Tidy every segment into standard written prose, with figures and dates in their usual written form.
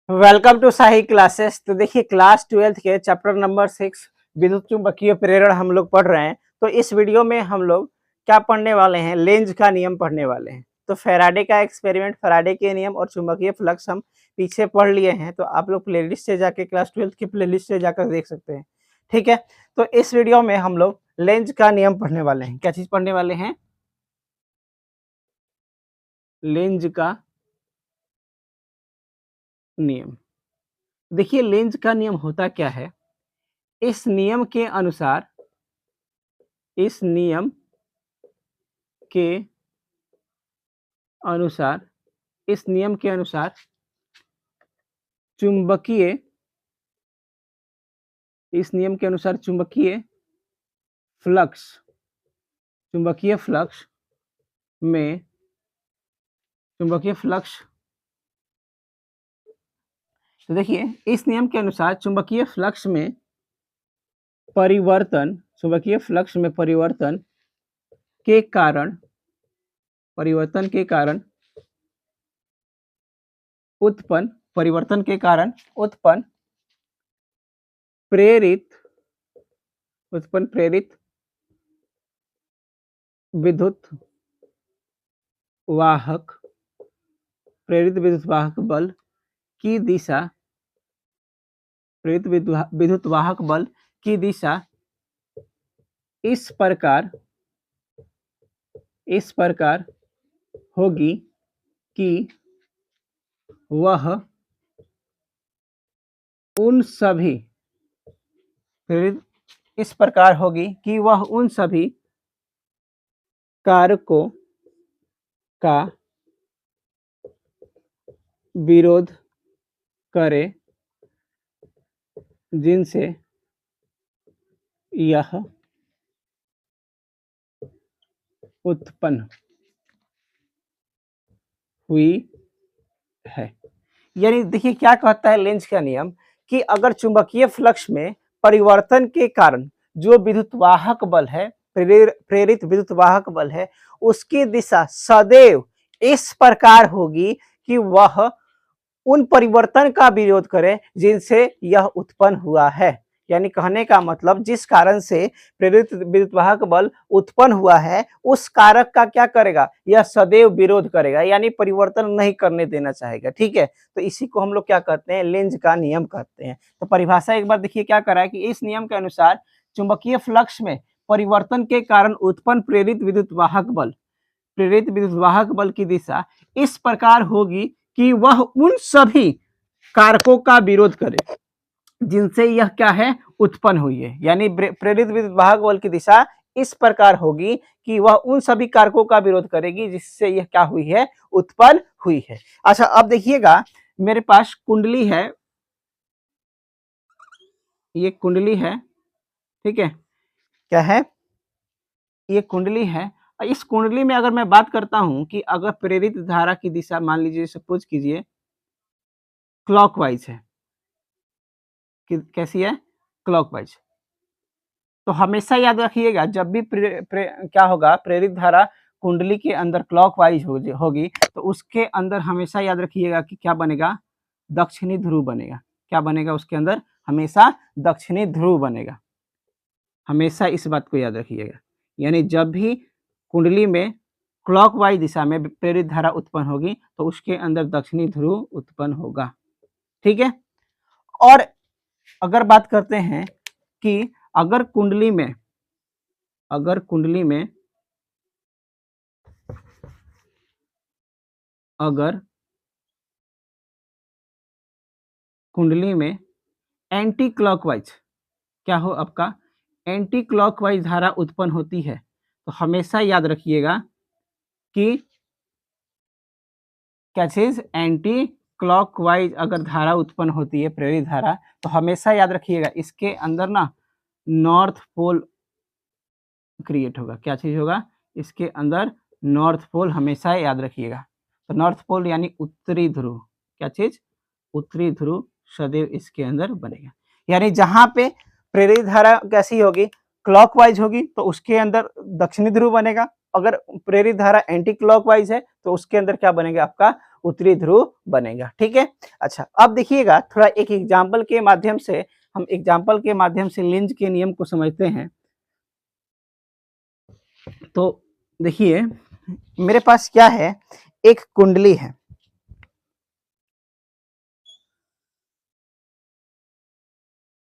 Welcome to Sahi classes. तो देखिए class 12th के चैप्टर नंबर 6 विद्युत चुंबकीय प्रेरण हम लोग पढ़ रहे हैं। तो इस वीडियो में हम लोग क्या पढ़ने वाले हैं, लेंज का नियम पढ़ने वाले हैं। तो फैराडे का एक्सपेरिमेंट, फैराडे के नियम और चुंबकीय फ्लक्स हम पीछे पढ़ लिए हैं। तो आप लोग प्लेलिस्ट से जाके क्लास 12th की प्लेलिस्ट से जाकर देख सकते हैं। ठीक है, तो इस वीडियो में हम लोग लेंज का नियम पढ़ने वाले हैं। क्या चीज पढ़ने वाले हैं? लेंज का नियम। देखिए लेंज का नियम होता क्या है। इस नियम के अनुसार इस नियम के अनुसार इस नियम के अनुसार चुंबकीय इस नियम के अनुसार चुंबकीय फ्लक्स में तो देखिए इस नियम के अनुसार चुंबकीय फ्लक्स में परिवर्तन के कारण उत्पन्न प्रेरित विद्युत वाहक बल की दिशा इस प्रकार होगी कि वह उन सभी कारकों का विरोध करे जिनसे यह उत्पन्न हुई है। यानी देखिए क्या कहता है लेंज का नियम कि अगर चुंबकीय फ्लक्स में परिवर्तन के कारण जो विद्युत वाहक बल है, प्रेरित विद्युत वाहक बल है, उसकी दिशा सदैव इस प्रकार होगी कि वह उन परिवर्तन का विरोध करे जिनसे यह उत्पन्न हुआ है। यानी कहने का मतलब जिस कारण से प्रेरित विद्युत वाहक बल उत्पन्न हुआ है उस कारक का क्या करेगा, यह सदैव विरोध करेगा, यानी परिवर्तन नहीं करने देना चाहेगा। ठीक है, तो इसी को हम लोग क्या कहते हैं, लेंज का नियम कहते हैं। तो परिभाषा एक बार देखिए क्या करा है कि इस नियम के अनुसार चुंबकीय फ्लक्स में परिवर्तन के कारण उत्पन्न प्रेरित विद्युत वाहक बल की दिशा इस प्रकार होगी कि वह उन सभी कारकों का विरोध करे जिनसे यह क्या है, उत्पन्न हुई है। यानी प्रेरित विद्युत वाहक बल की दिशा इस प्रकार होगी कि वह उन सभी कारकों का विरोध करेगी जिससे यह क्या हुई है, उत्पन्न हुई है। अच्छा अब देखिएगा मेरे पास कुंडली है, ये कुंडली है। ठीक है, क्या है, ये कुंडली है। इस कुंडली में अगर मैं बात करता हूं कि अगर प्रेरित धारा की दिशा मान लीजिए, सपोज कीजिए क्लॉकवाइज है, कैसी है, क्लॉकवाइज। तो हमेशा याद रखिएगा जब भी क्या होगा, प्रेरित धारा कुंडली के अंदर क्लॉकवाइज होगी तो उसके अंदर हमेशा याद रखिएगा कि क्या बनेगा, दक्षिणी ध्रुव बनेगा। क्या बनेगा उसके अंदर, हमेशा दक्षिणी ध्रुव बनेगा। हमेशा इस बात को याद रखिएगा। यानी जब भी कुंडली में क्लॉकवाइज दिशा में प्रेरित धारा उत्पन्न होगी तो उसके अंदर दक्षिणी ध्रुव उत्पन्न होगा। ठीक है, और अगर बात करते हैं कि अगर कुंडली में एंटी क्लॉकवाइज क्या हो, आपका एंटी क्लॉकवाइज धारा उत्पन्न होती है तो हमेशा याद रखिएगा कि क्या चीज, एंटी क्लॉकवाइज अगर धारा उत्पन्न होती है, प्रेरित धारा, तो हमेशा याद रखिएगा इसके अंदर ना नॉर्थ पोल क्रिएट होगा। क्या चीज होगा, इसके अंदर नॉर्थ पोल, हमेशा याद रखिएगा। तो नॉर्थ पोल यानी उत्तरी ध्रुव, क्या चीज, उत्तरी ध्रुव सदैव इसके अंदर बनेगा। यानी जहां पे प्रेरित धारा कैसी होगी, क्लॉकवाइज होगी, तो उसके अंदर दक्षिणी ध्रुव बनेगा। अगर प्रेरित धारा एंटी क्लॉकवाइज है तो उसके अंदर क्या बनेगा, आपका उत्तरी ध्रुव बनेगा। ठीक है, अच्छा अब देखिएगा थोड़ा एक एग्जाम्पल के माध्यम से, हम एग्जाम्पल के माध्यम से लेंज के नियम को समझते हैं। तो देखिए मेरे पास क्या है, एक कुंडली है,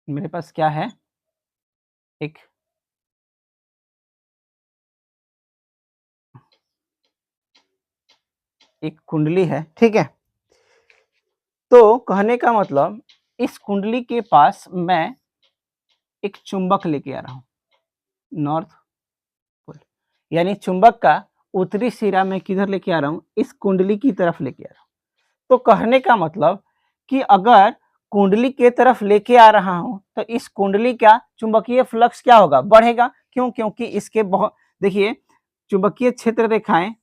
मेरे पास क्या है, एक कुंडली है। ठीक है, तो कहने का मतलब इस कुंडली के पास मैं एक चुंबक लेके आ रहा हूं, नॉर्थ पोल, यानी चुंबक का उत्तरी सिरा मैं किधर लेके आ रहा हूं, इस कुंडली की तरफ लेके आ रहा हूं। तो कहने का मतलब कि अगर कुंडली के तरफ लेके आ रहा हूं तो इस कुंडली का चुंबकीय फ्लक्स क्या होगा, बढ़ेगा। क्यों, क्योंकि इसके बहुत, देखिए चुंबकीय क्षेत्र रेखाएं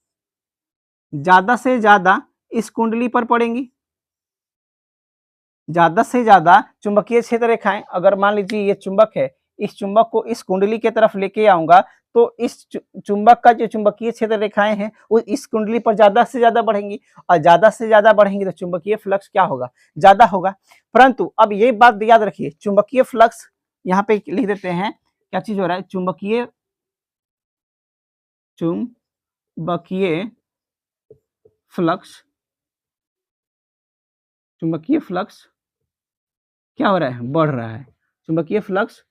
ज्यादा से ज्यादा इस कुंडली पर पड़ेंगी, ज्यादा से ज्यादा चुंबकीय क्षेत्र रेखाएं, अगर मान लीजिए ये चुंबक है, इस चुंबक को इस कुंडली की तरफ लेके आऊंगा तो इस चुंबक का जो चुंबकीय क्षेत्र रेखाएं हैं वो इस कुंडली पर ज्यादा से ज्यादा बढ़ेंगी, और ज्यादा से ज्यादा बढ़ेंगी तो चुंबकीय फ्लक्स क्या होगा, ज्यादा होगा। परंतु अब ये बात याद रखिए, चुंबकीय फ्लक्स यहाँ पे लिख देते हैं, क्या चीज हो रहा है, चुंबकीय फ्लक्स, चुंबकीय फ्लक्स क्या हो रहा है, बढ़ रहा है, चुंबकीय फ्लक्स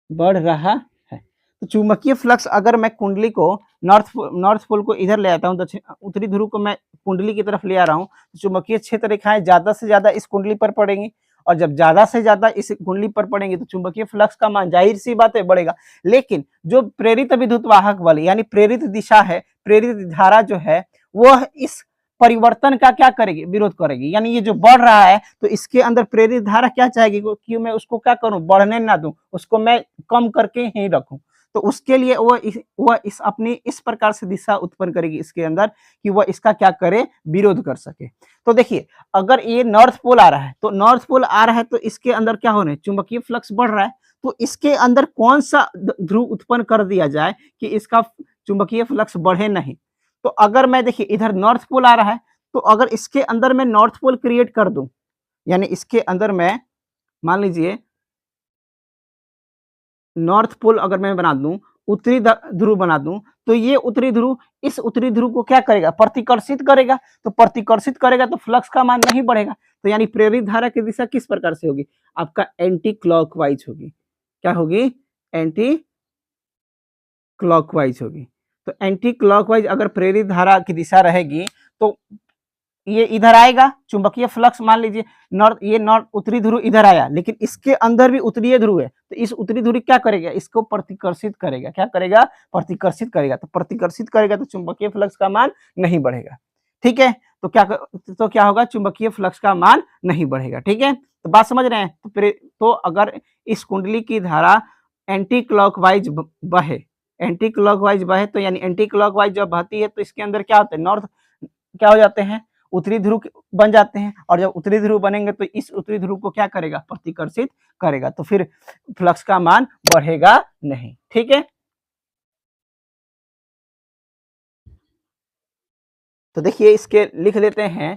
बढ़ रहा है। तो चुंबकीय फ्लक्स अगर मैं कुंडली को नॉर्थ पोल को इधर ले आता हूँ, दक्षिण उत्तरी ध्रुव को मैं कुंडली की तरफ ले आ रहा हूँ, तो चुंबकीय क्षेत्र रेखाएं ज्यादा से ज्यादा इस कुंडली पर पड़ेंगी, और जब ज्यादा से ज्यादा इस कुंडली पर पड़ेंगे तो चुंबकीय फ्लक्स का मान जाहिर सी बात है बढ़ेगा। लेकिन जो प्रेरित विद्युत वाहक बल यानी प्रेरित दिशा है, प्रेरित धारा जो है वह इस परिवर्तन का क्या करेगी, विरोध करेगी। यानी ये जो बढ़ रहा है तो इसके अंदर प्रेरित धारा क्या चाहेगी कि मैं उसको क्या करूं, बढ़ने ना दूं, उसको मैं कम करके ही रखूं। तो उसके लिए वह इस अपनी इस प्रकार से दिशा उत्पन्न करेगी इसके अंदर कि वह इसका क्या करे, विरोध कर सके। तो देखिए अगर ये नॉर्थ पोल आ रहा है, तो नॉर्थ पोल आ रहा है तो इसके अंदर क्या हो रहा है, चुंबकीय फ्लक्स बढ़ रहा है, तो इसके अंदर कौन सा ध्रुव उत्पन्न कर दिया जाए कि इसका चुंबकीय फ्लक्स बढ़े नहीं। तो अगर मैं देखिए इधर नॉर्थ पोल आ रहा है, तो अगर इसके अंदर मैं नॉर्थ पोल क्रिएट कर दूं, यानी इसके अंदर मैं मान लीजिए नॉर्थ पोल अगर मैं बना दूं, उत्तरी ध्रुव बना दूं, तो ये उत्तरी ध्रुव इस उत्तरी ध्रुव को क्या करेगा, प्रतिकर्षित करेगा। तो प्रतिकर्षित करेगा तो फ्लक्स का मान नहीं बढ़ेगा। तो यानी प्रेरित धारा की दिशा किस प्रकार से होगी, आपका एंटी क्लॉकवाइज होगी। क्या होगी, एंटी क्लॉकवाइज होगी। तो एंटी क्लॉकवाइज अगर प्रेरित धारा की दिशा रहेगी तो ये इधर आएगा, चुंबकीय फ्लक्स मान लीजिए नॉर्थ उत्तरी ध्रुव इधर आया, लेकिन इसके अंदर भी उत्तरीय ध्रुव है, तो इस उत्तरी ध्रुव क्या करेगा, इसको प्रतिकर्षित करेगा। क्या करेगा, प्रतिकर्षित करेगा। तो प्रतिकर्षित करेगा तो चुंबकीय फ्लक्स का मान नहीं बढ़ेगा। ठीक है, तो क्या होगा, चुंबकीय फ्लक्स का मान नहीं बढ़ेगा। ठीक है, तो बात समझ रहे हैं। तो अगर इस कुंडली की धारा एंटी क्लॉकवाइज बहे, एंटी क्लॉकवाइज बहे, तो यानी एंटी क्लॉकवाइज जब बहती है तो इसके अंदर क्या होता है, नॉर्थ क्या हो जाते हैं, उत्तरी ध्रुव बन जाते हैं, और जब उत्तरी ध्रुव बनेंगे तो इस उत्तरी ध्रुव को क्या करेगा, प्रतिकर्षित करेगा, तो फिर फ्लक्स का मान बढ़ेगा नहीं। ठीक है, तो देखिए इसके लिख लेते हैं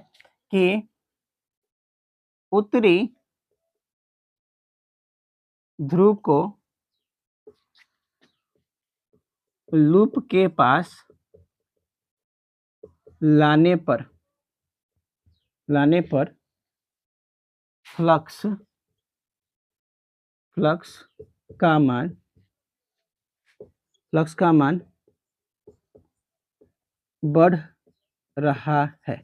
कि उत्तरी ध्रुव को लूप के पास लाने पर फ्लक्स फ्लक्स का मान बढ़ रहा है।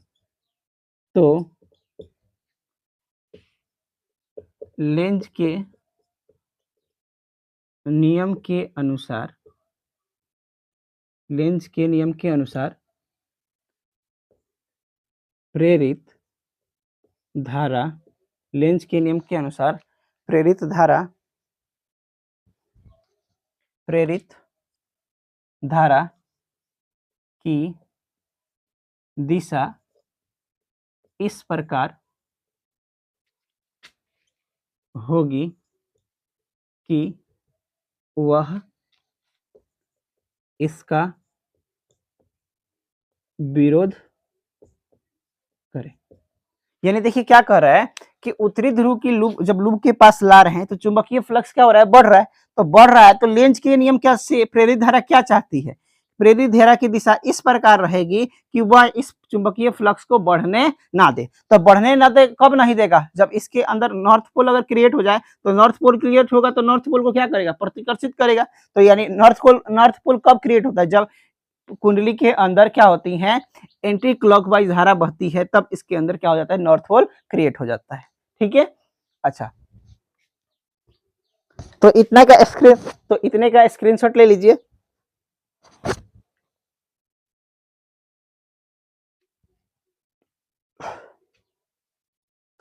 तो लेंज के नियम के अनुसार प्रेरित धारा लेंज के नियम के अनुसार प्रेरित धारा की दिशा इस प्रकार होगी कि वह इसका विरोध यानी देखिए क्या कह रहा है कि उत्तरी ध्रुव की लूप जब लूप के पास ला रहे हैं तो चुंबकीय फ्लक्स क्या हो रहा है, बढ़ रहा है। तो बढ़ रहा है तो लेंज के नियम क्या से प्रेरित धारा क्या चाहती है, प्रेरित धारा की दिशा इस प्रकार रहेगी कि वह इस चुंबकीय फ्लक्स को बढ़ने ना दे। तो बढ़ने ना दे कब नहीं देगा, जब इसके अंदर नॉर्थ पोल अगर क्रिएट हो जाए, तो नॉर्थ पोल क्रिएट होगा तो नॉर्थ पोल को क्या करेगा, प्रतिकर्षित करेगा। तो यानी नॉर्थ पोल कब क्रिएट होता है, जब कुंडली के अंदर क्या होती है, एंटी क्लॉकवाइज धारा बहती है, तब इसके अंदर क्या हो जाता है, नॉर्थ पोल क्रिएट हो जाता है। ठीक है, अच्छा तो इतने का स्क्रीनशॉट ले लीजिए।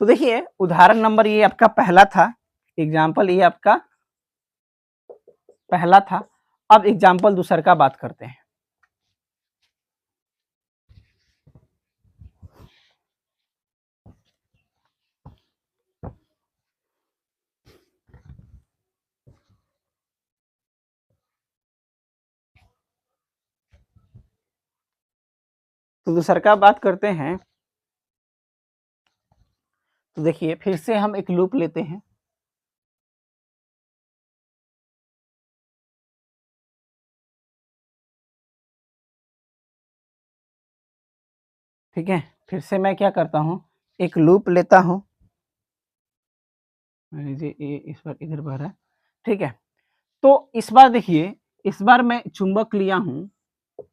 तो देखिए उदाहरण नंबर ये आपका पहला था, एग्जाम्पल ये आपका पहला था। अब एग्जाम्पल दूसरा का बात करते हैं। तो दूसरा का बात करते हैं। तो देखिए फिर से हम एक लूप लेते हैं। ठीक है, फिर से मैं क्या करता हूं, एक लूप लेता हूं। मान लीजिए ये इस बार इधर बह रहा है। ठीक है, तो इस बार देखिए, इस बार मैं चुंबक लिया हूं,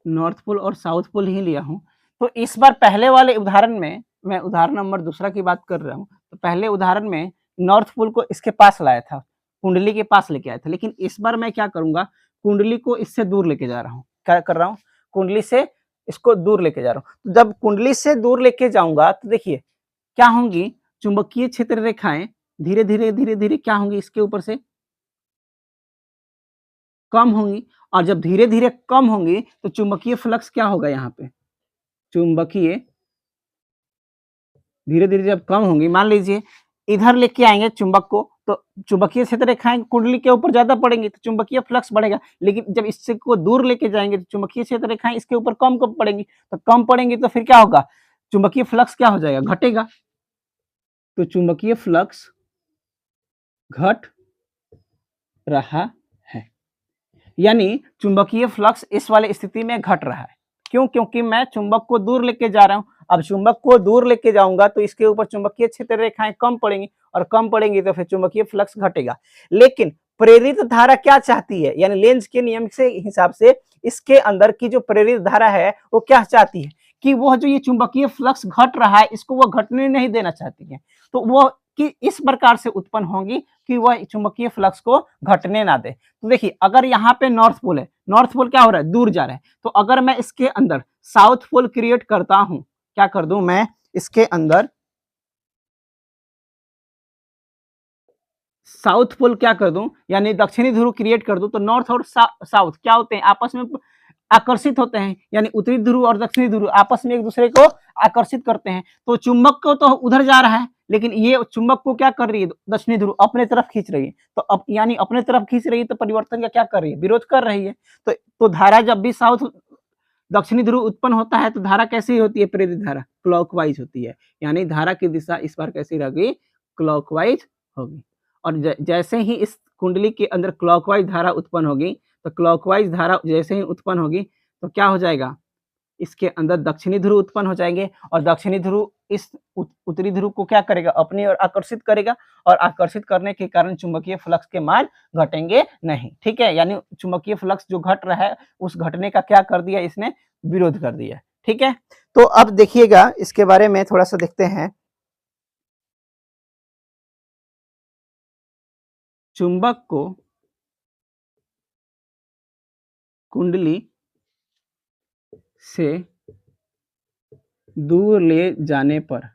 नॉर्थ पोल और साउथ पोल ही लिया हूं। तो इस बार पहले वाले उदाहरण में, मैं उदाहरण नंबर दूसरा की बात कर रहा हूं, तो पहले उदाहरण में नॉर्थ पोल को इसके पास लाया था, कुंडली के पास लेके आया था। लेकिन इस बार मैं क्या करूंगा, कुंडली को इससे दूर लेके जा रहा हूँ। क्या कर रहा हूँ, कुंडली से इसको दूर लेके जा रहा हूँ। तो जब कुंडली से दूर लेके जाऊंगा तो देखिए क्या होंगी, चुंबकीय क्षेत्र रेखाएं धीरे धीरे धीरे धीरे क्या होंगी, इसके ऊपर से कम होंगी। और जब धीरे धीरे कम होंगी तो चुंबकीय फ्लक्स क्या होगा, यहाँ पे चुंबकीय धीरे धीरे जब कम होंगी, मान लीजिए इधर लेके आएंगे चुंबक को, तो चुंबकीय क्षेत्र रेखाएं कुंडली के ऊपर ज्यादा पड़ेंगी तो चुंबकीय फ्लक्स बढ़ेगा। लेकिन जब इससे को दूर लेके जाएंगे तो चुंबकीय क्षेत्र रेखाएं इसके ऊपर कम कम पड़ेंगी, तो कम पड़ेंगी तो फिर क्या होगा, चुंबकीय फ्लक्स क्या हो जाएगा, घटेगा। तो चुंबकीय फ्लक्स घट रहा है, यानी चुंबकीय फ्लक्स इस वाले स्थिति में घट रहा है। क्यों, क्योंकि मैं चुंबक को दूर लेके जा रहा हूं। अब चुंबक को दूर लेके जाऊंगा तो इसके ऊपर चुंबकीय क्षेत्र रेखाएं कम पड़ेंगी, और कम पड़ेंगी तो फिर चुंबकीय फ्लक्स घटेगा। लेकिन प्रेरित धारा क्या चाहती है, यानी लेंज के नियम से हिसाब से इसके अंदर की जो प्रेरित धारा है वो क्या चाहती है, कि वह जो ये चुंबकीय फ्लक्स घट रहा है इसको वो घटने नहीं देना चाहती है। तो वो कि इस प्रकार से उत्पन्न होंगी कि वह चुंबकीय फ्लक्स को घटने ना दे। तो देखिए अगर यहाँ पे नॉर्थ पोल है, नॉर्थ पोल क्या हो रहा है, दूर जा रहा है। तो अगर मैं इसके अंदर साउथ पोल क्रिएट करता हूं, क्या कर दूं मैं इसके अंदर साउथ पोल क्या कर दूं, यानी दक्षिणी ध्रुव क्रिएट कर दूं, तो नॉर्थ और साउथ क्या होते हैं, आपस में आकर्षित होते हैं। यानी उत्तरी ध्रुव और दक्षिणी ध्रुव आपस में एक दूसरे को आकर्षित करते हैं। तो चुंबक को तो उधर जा रहा है, लेकिन ये चुंबक को क्या कर रही है, दक्षिणी ध्रुव अपने तरफ खींच रही है। तो अब यानी अपने तरफ खींच रही है तो परिवर्तन का क्या कर रही है, विरोध कर रही है। तो धारा जब भी साउथ दक्षिणी ध्रुव उत्पन्न होता है तो धारा कैसी होती है, प्रेरित धारा क्लॉकवाइज होती है। यानी धारा की दिशा इस बार कैसी रहेगी, क्लॉकवाइज होगी। और जैसे ही इस कुंडली के अंदर क्लॉकवाइज धारा उत्पन्न होगी, तो क्लॉकवाइज धारा जैसे ही उत्पन्न होगी तो क्या हो जाएगा, इसके अंदर दक्षिणी ध्रुव उत्पन्न हो जाएंगे, और दक्षिणी ध्रुव इस उत्तरी ध्रुव को क्या करेगा, अपनी ओर आकर्षित करेगा। और आकर्षित करने के कारण चुंबकीय फ्लक्स के मान घटेंगे नहीं। ठीक है, यानी चुंबकीय फ्लक्स जो घट रहा है उस घटने का क्या कर दिया, इसने विरोध कर दिया। ठीक है, तो अब देखिएगा इसके बारे में थोड़ा सा देखते हैं। चुंबक को कुंडली से दूर ले जाने पर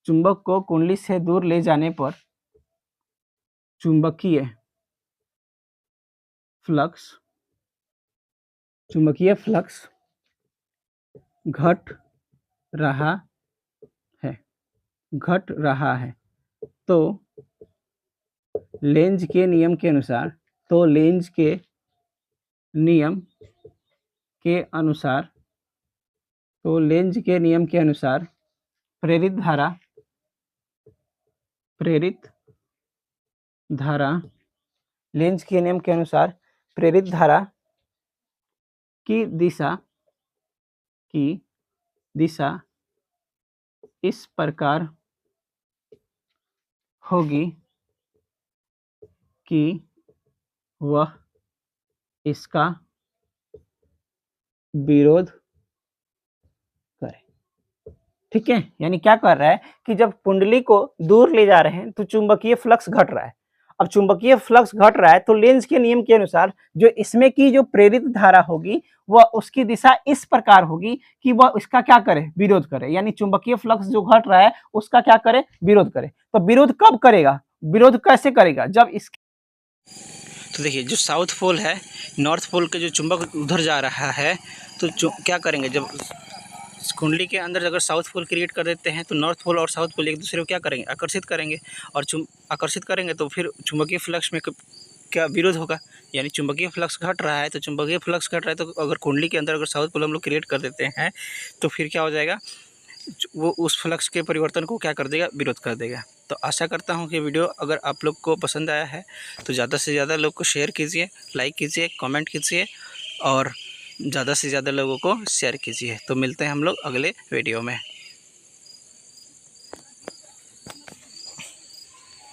चुंबक को कुंडली से दूर ले जाने पर चुंबकीय फ्लक्स घट रहा है। तो लेंज के नियम के अनुसार तो लेंज के नियम के अनुसार प्रेरित धारा लेंज के नियम के अनुसार प्रेरित धारा की दिशा इस प्रकार होगी कि वह इसका विरोध करे। ठीक है, यानी क्या कर रहा है कि जब कुंडली को दूर ले जा रहे हैं तो चुंबकीय फ्लक्स घट रहा है। अब चुंबकीय फ्लक्स घट रहा है तो लेंज के नियम के अनुसार जो इसमें की जो प्रेरित धारा होगी वह उसकी दिशा इस प्रकार होगी कि वह इसका क्या करे, विरोध करे। यानी चुंबकीय फ्लक्स जो घट रहा है उसका क्या करे, विरोध करे। तो विरोध कब करेगा, विरोध कैसे करेगा, जब इस तो देखिए जो साउथ पोल है, नॉर्थ पोल के जो चुंबक उधर जा रहा है तो क्या करेंगे, जब कुंडली के अंदर अगर साउथ पोल क्रिएट कर देते हैं तो नॉर्थ पोल और साउथ पोल एक दूसरे को क्या करेंगे, आकर्षित करेंगे। और आकर्षित करेंगे तो फिर चुंबकीय फ्लक्स में क्या विरोध होगा। यानी चुंबकीय फ्लक्स घट रहा है तो चुंबकीय फ्लक्स घट रहा है तो अगर कुंडली के अंदर अगर साउथ पोल हम लोग क्रिएट कर देते हैं तो फिर क्या हो जाएगा, वो उस फ्लक्स के परिवर्तन को क्या कर देगा, विरोध कर देगा। तो आशा करता हूँ कि वीडियो अगर आप लोग को पसंद आया है तो ज़्यादा से ज़्यादा लोग को शेयर कीजिए, लाइक कीजिए, कमेंट कीजिए और ज़्यादा से ज़्यादा लोगों को शेयर कीजिए। तो मिलते हैं हम लोग अगले वीडियो में।